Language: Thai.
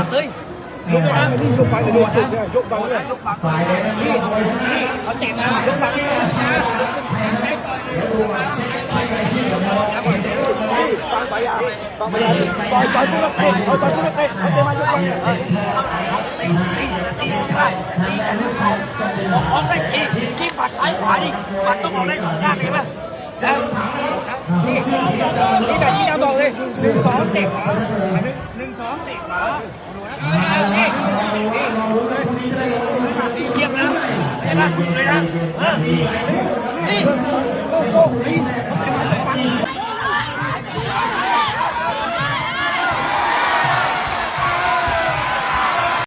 บเลยยกไปนี่ยกไปเลยจุดเนี่ยยกบังเลยยกบังนี่เขาเตะมายกบังนี่ฟังไปอ่ะฟังไปอ่ะต่อยผู้ละเตะเขาต่อยผู้ละเตะเขาเตะมายกบังเนี่ยตีได้ตีแต่ไม่พอของได้ตีปัดซ้ายขวาดิปัดต้องออกได้สองข้างเลยไหมแล้วนี่แบบที่เราบอกเลย1-2เตะขวา1-2เตะขวาดูนะนี่เทียบนะเห็นไหมเลยนะนี่โอ้โห